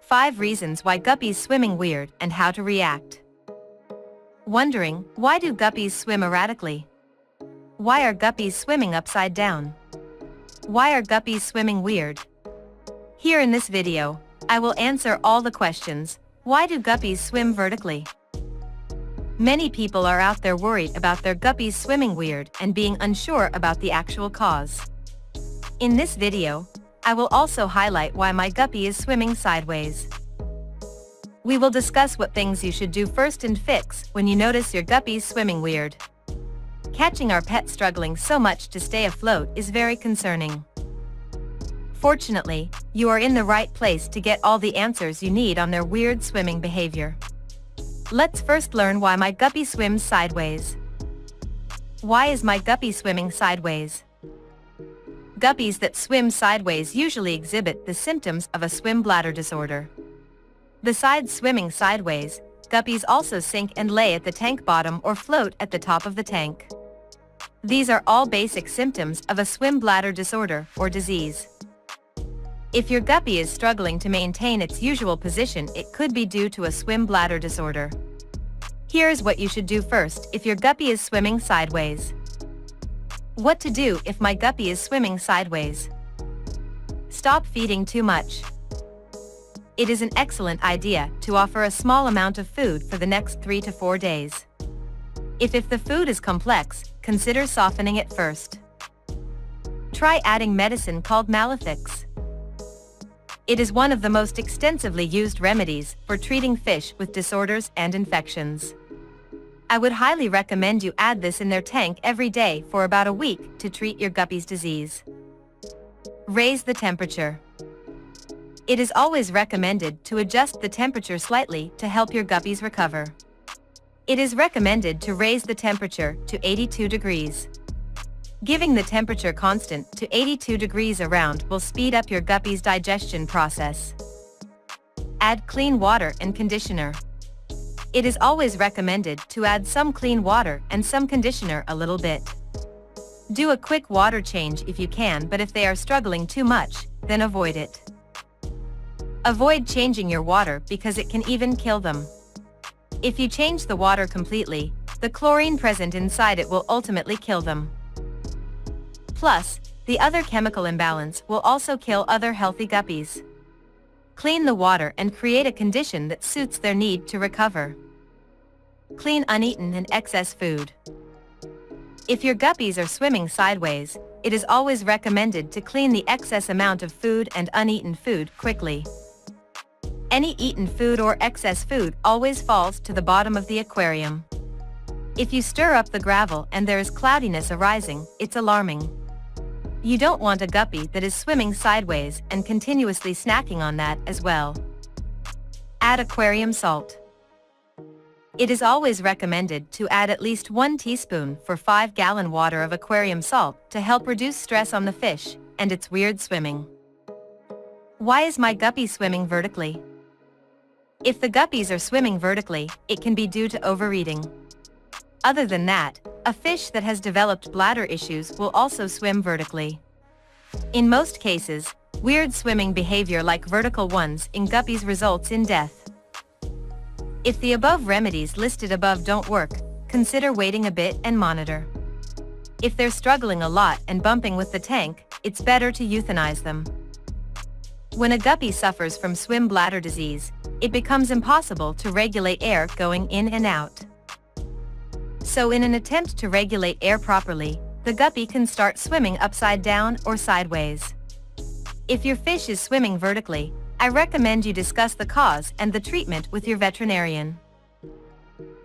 5 reasons why guppies swimming weird and how to react. Wondering, why do guppies swim erratically? Why are guppies swimming upside down? Why are guppies swimming weird? Here in this video, I will answer all the questions. Why do guppies swim vertically? Many people are out there worried about their guppies swimming weird and being unsure about the actual cause. In this video, I will also highlight why my guppy is swimming sideways. We will discuss what things you should do first and fix when you notice your guppies swimming weird. Catching our pet struggling so much to stay afloat is very concerning. Fortunately, you are in the right place to get all the answers you need on their weird swimming behavior. Let's first learn why my guppy swims sideways. Why is my guppy swimming sideways? Guppies that swim sideways usually exhibit the symptoms of a swim bladder disorder. Besides swimming sideways, guppies also sink and lay at the tank bottom or float at the top of the tank. These are all basic symptoms of a swim bladder disorder or disease. If your guppy is struggling to maintain its usual position, it could be due to a swim bladder disorder. Here's what you should do first if your guppy is swimming sideways. What to do if my guppy is swimming sideways? Stop feeding too much. It is an excellent idea to offer a small amount of food for the next 3 to 4 days. If the food is complex, consider softening it first. Try adding medicine called Malafix. It is one of the most extensively used remedies for treating fish with disorders and infections. I would highly recommend you add this in their tank every day for about a week to treat your guppy's disease. Raise the temperature. It is always recommended to adjust the temperature slightly to help your guppies recover. It is recommended to raise the temperature to 82 degrees. Giving the temperature constant to 82 degrees around will speed up your guppy's digestion process. Add clean water and conditioner. It is always recommended to add some clean water and some conditioner a little bit. Do a quick water change if you can, but if they are struggling too much, then avoid it. Avoid changing your water because it can even kill them. If you change the water completely, the chlorine present inside it will ultimately kill them. Plus, the other chemical imbalance will also kill other healthy guppies. Clean the water and create a condition that suits their need to recover. Clean uneaten and excess food. If your guppies are swimming sideways, it is always recommended to clean the excess amount of food and uneaten food quickly. Any eaten food or excess food always falls to the bottom of the aquarium. If you stir up the gravel and there is cloudiness arising, it's alarming. You don't want a guppy that is swimming sideways and continuously snacking on that as well. Add aquarium salt. It is always recommended to add at least 1 teaspoon for 5-gallon water of aquarium salt to help reduce stress on the fish and its weird swimming. Why is my guppy swimming vertically? If the guppies are swimming vertically, it can be due to overeating. Other than that, a fish that has developed bladder issues will also swim vertically. In most cases, weird swimming behavior like vertical ones in guppies results in death. If the above remedies listed above don't work, consider waiting a bit and monitor. If they're struggling a lot and bumping with the tank, it's better to euthanize them. When a guppy suffers from swim bladder disease, it becomes impossible to regulate air going in and out. So in an attempt to regulate air properly, the guppy can start swimming upside down or sideways. If your fish is swimming vertically, I recommend you discuss the cause and the treatment with your veterinarian.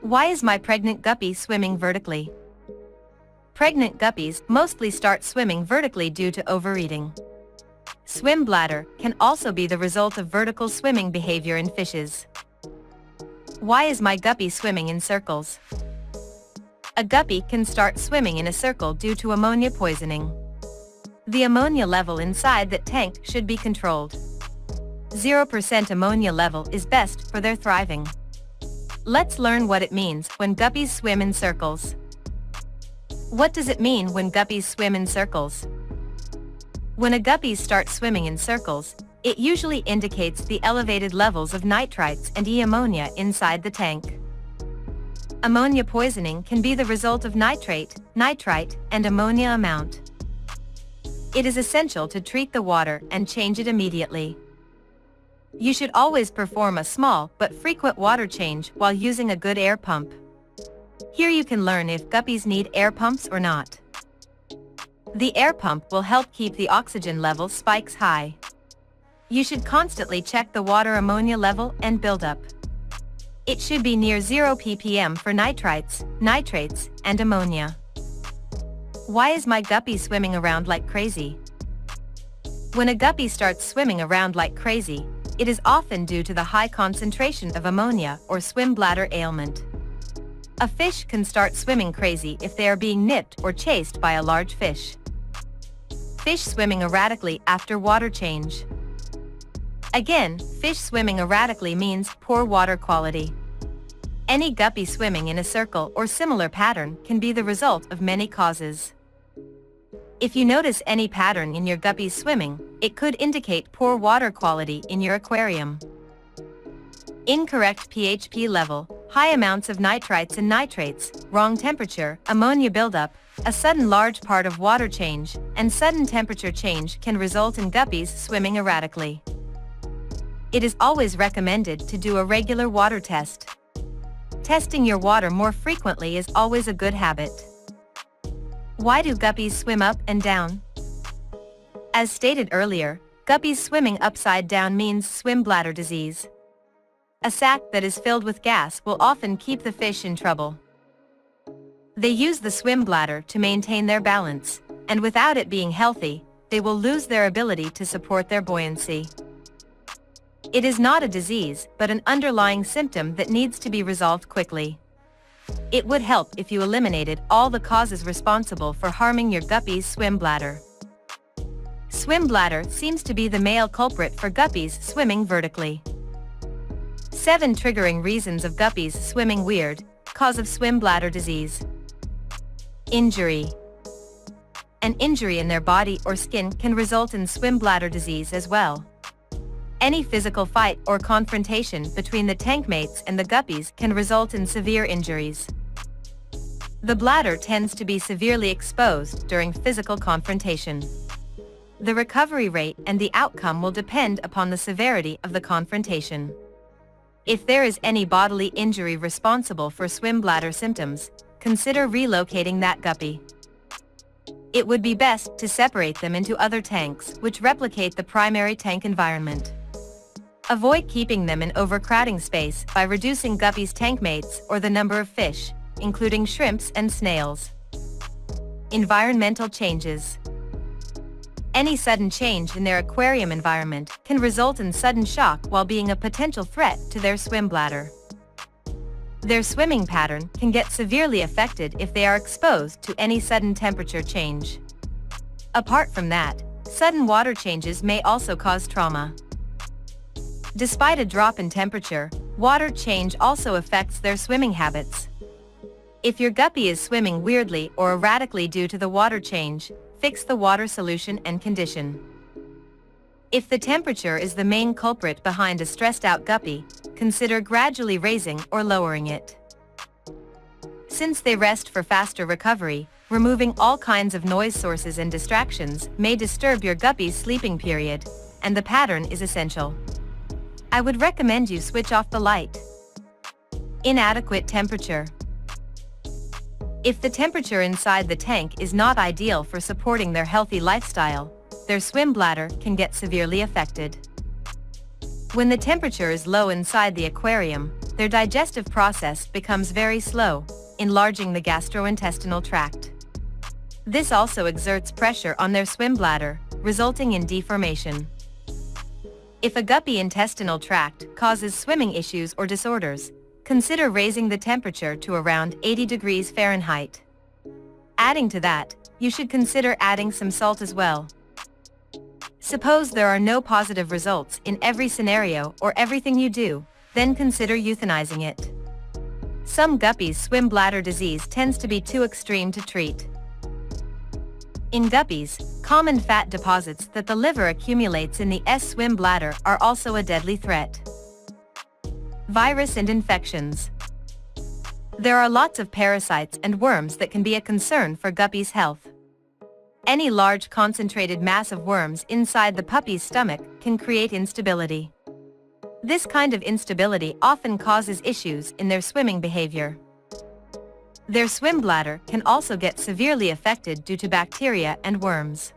Why is my pregnant guppy swimming vertically? Pregnant guppies mostly start swimming vertically due to overeating. Swim bladder can also be the result of vertical swimming behavior in fishes. Why is my guppy swimming in circles? A guppy can start swimming in a circle due to ammonia poisoning. The ammonia level inside that tank should be controlled. 0% ammonia level is best for their thriving. Let's learn what it means when guppies swim in circles. What does it mean when guppies swim in circles? When a guppy starts swimming in circles, It usually indicates the elevated levels of nitrites and ammonia inside the tank. Ammonia poisoning can be the result of nitrate, nitrite, and ammonia amount. It is essential to treat the water and change it immediately. You should always perform a small but frequent water change while using a good air pump. Here you can learn if guppies need air pumps or not. The air pump will help keep the oxygen level spikes high. You should constantly check the water ammonia level and buildup. It should be near 0 ppm for nitrites, nitrates, and ammonia. Why is my guppy swimming around like crazy? When a guppy starts swimming around like crazy, it is often due to the high concentration of ammonia or swim bladder ailment. A fish can start swimming crazy if they are being nipped or chased by a large fish. Fish swimming erratically after water change. Again, fish swimming erratically means poor water quality. Any guppy swimming in a circle or similar pattern can be the result of many causes. If you notice any pattern in your guppy's swimming, it could indicate poor water quality in your aquarium. Incorrect pH level, high amounts of nitrites and nitrates, wrong temperature, ammonia buildup, a sudden large part of water change, and sudden temperature change can result in guppies swimming erratically. It is always recommended to do a regular water test. Testing your water more frequently is always a good habit. Why do guppies swim up and down? As stated earlier, guppies swimming upside down means swim bladder disease. A sac that is filled with gas will often keep the fish in trouble. They use the swim bladder to maintain their balance, and without it being healthy, they will lose their ability to support their buoyancy. It is not a disease, but an underlying symptom that needs to be resolved quickly. It would help if you eliminated all the causes responsible for harming your guppy's swim bladder. Swim bladder seems to be the male culprit for guppies swimming vertically. 7 triggering reasons of guppies swimming weird, cause of swim bladder disease. Injury. An injury in their body or skin can result in swim bladder disease as well. Any physical fight or confrontation between the tank mates and the guppies can result in severe injuries. The bladder tends to be severely exposed during physical confrontation. The recovery rate and the outcome will depend upon the severity of the confrontation. If there is any bodily injury responsible for swim bladder symptoms, consider relocating that guppy. It would be best to separate them into other tanks which replicate the primary tank environment. Avoid keeping them in overcrowding space by reducing guppies' tank mates or the number of fish, including shrimps and snails. Environmental changes. Any sudden change in their aquarium environment can result in sudden shock while being a potential threat to their swim bladder. Their swimming pattern can get severely affected if they are exposed to any sudden temperature change. Apart from that, sudden water changes may also cause trauma. Despite a drop in temperature, water change also affects their swimming habits. If your guppy is swimming weirdly or erratically due to the water change, fix the water solution and condition. If the temperature is the main culprit behind a stressed-out guppy, consider gradually raising or lowering it. Since they rest for faster recovery, removing all kinds of noise sources and distractions may disturb your guppy's sleeping period, and the pattern is essential. I would recommend you switch off the light. Inadequate temperature. If the temperature inside the tank is not ideal for supporting their healthy lifestyle, their swim bladder can get severely affected. When the temperature is low inside the aquarium, their digestive process becomes very slow, enlarging the gastrointestinal tract. This also exerts pressure on their swim bladder, resulting in deformation. If a guppy intestinal tract causes swimming issues or disorders, consider raising the temperature to around 80 degrees Fahrenheit. Adding to that, you should consider adding some salt as well. Suppose there are no positive results in every scenario or everything you do, then consider euthanizing it. Some guppies' swim bladder disease tends to be too extreme to treat. In guppies, Common fat deposits that the liver accumulates in the swim bladder are also a deadly threat. Virus and infections. There are lots of parasites and worms that can be a concern for guppies' health. Any large concentrated mass of worms inside the puppy's stomach can create instability. This kind of instability often causes issues in their swimming behavior. Their swim bladder can also get severely affected due to bacteria and worms.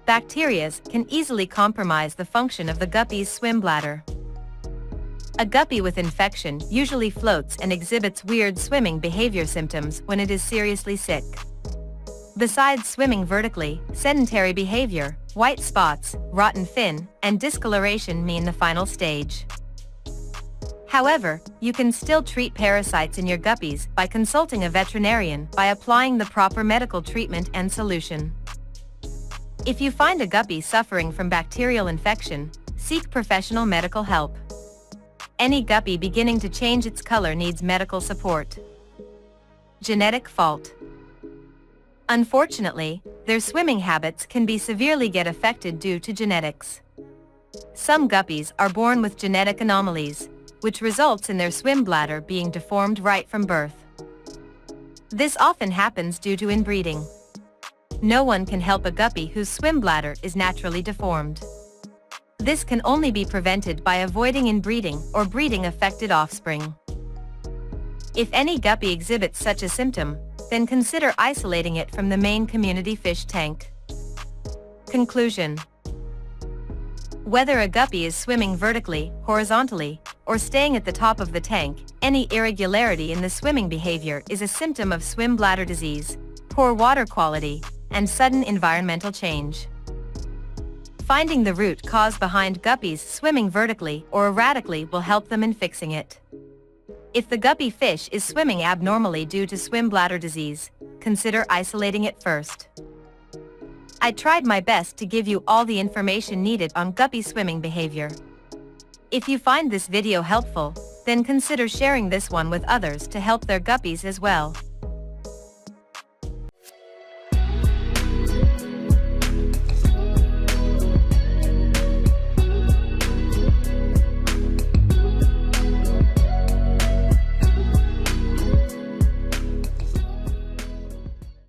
Bacteria can easily compromise the function of the guppy's swim bladder. A guppy with infection usually floats and exhibits weird swimming behavior symptoms when it is seriously sick. Besides swimming vertically, sedentary behavior, white spots, rotten fin, and discoloration mean the final stage. However, you can still treat parasites in your guppies by consulting a veterinarian by applying the proper medical treatment and solution. If you find a guppy suffering from bacterial infection, seek professional medical help. Any guppy beginning to change its color needs medical support. Genetic fault. Unfortunately, their swimming habits can be severely get affected due to genetics. Some guppies are born with genetic anomalies, which results in their swim bladder being deformed right from birth. This often happens due to inbreeding. No one can help a guppy whose swim bladder is naturally deformed. This can only be prevented by avoiding inbreeding or breeding affected offspring. If any guppy exhibits such a symptom, then consider isolating it from the main community fish tank. Conclusion. Whether a guppy is swimming vertically, horizontally, or staying at the top of the tank, any irregularity in the swimming behavior is a symptom of swim bladder disease, poor water quality, and sudden environmental change. Finding the root cause behind guppies swimming vertically or erratically will help them in fixing it. If the guppy fish is swimming abnormally due to swim bladder disease, consider isolating it first. I tried my best to give you all the information needed on guppy swimming behavior. If you find this video helpful, then consider sharing this one with others to help their guppies as well.